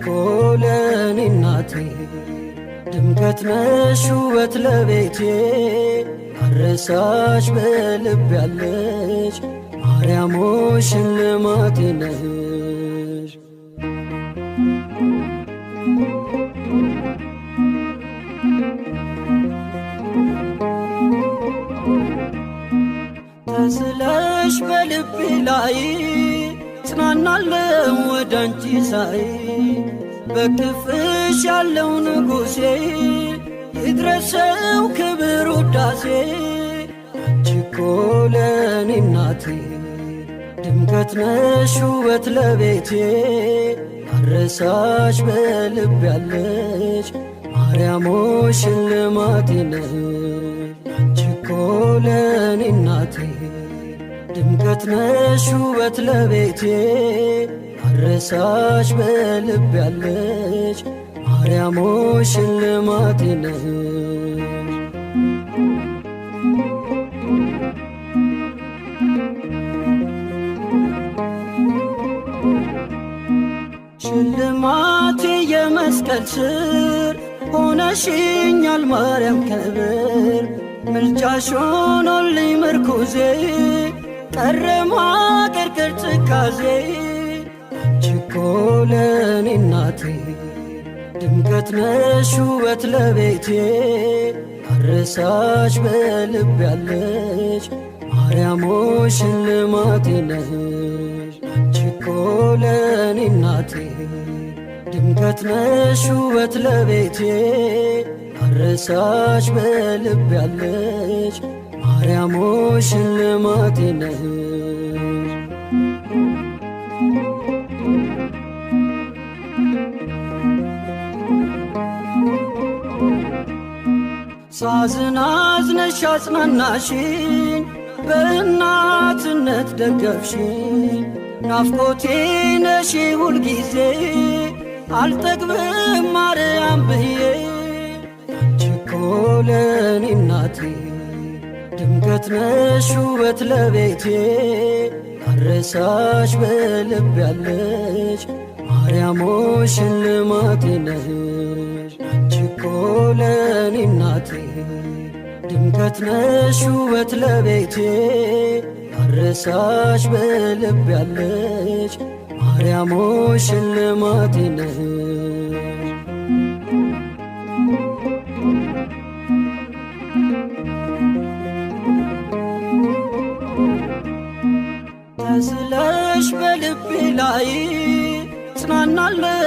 እኮ ለኔ እናቴ ድምቀት ነሽ ውበት ለቤቴ አረሳሽ በልብ ያለሽ ማርያም ሆይ ሽልማቴ ነሽ። ተስለሽ በልቤ ላይ ጽናናለው ወዳንቺ ሳይ በክፍሽ ያለው ንጉሴ ይድረሰው ክብር ውዳሴ። አንቺ እኮ ለኔ እናቴ ድምቀት ነሽ ውበት ለቤቴ አረሳሽ በልብ ያለሽ ማርያም ሆይ ሽልማቴ ነሽ። አንቺ እኮ ለኔ እናቴ ድምቀት ነሽ ውበት ለቤቴ አረሳሽ በልብ ያለሽ ማርያም ሆይ ሽልማቴ ነሽ። ሽልማቴ የመስቀል ስር ሆነሽኛል ማርያም ክብር ምልጃሽ ሆኖልኝ ምርኩዜ ቀረ ማቀርቀር ትካዜ። አንቺ እኮ ለኔ እናቴ ድምቀት ነሽ ውበት ለቤቴ አረሳሽ በልብ ያለሽ ማርያም ሆይ ሽልማቴ ነሽ። አንቺ እኮ ለኔ እናቴ ድምቀት ነሽ ውበት ለቤቴ አረሳሽ በልብ ያለሽ ማርያም ሆይ ሽልማቴ ነሽ። ሳዝን አዝነሽ አጽናናሽኝ በእናትነት ደገፍሽኝ ናፍቆቴ ነሽ ሁልጊዜ አልጠግብም ማርያም ብዬ። አንቺ እኮ ለኔ እናቴ ድምቀት ነሽ ውበት ለቤቴ አረሳሽ በልብ ያለሽ ማርያም ሆይ ሽልማቴ ነሽ። አንቺ እኮ ለኔ እናቴ ድምቀት ነሽ ውበት ለቤቴ አረሳሽ በልብ ያለሽ ማርያም ሆይ ሽልማቴ ነሽ። ተስለሽ በልቤ ላይ ጽናናለው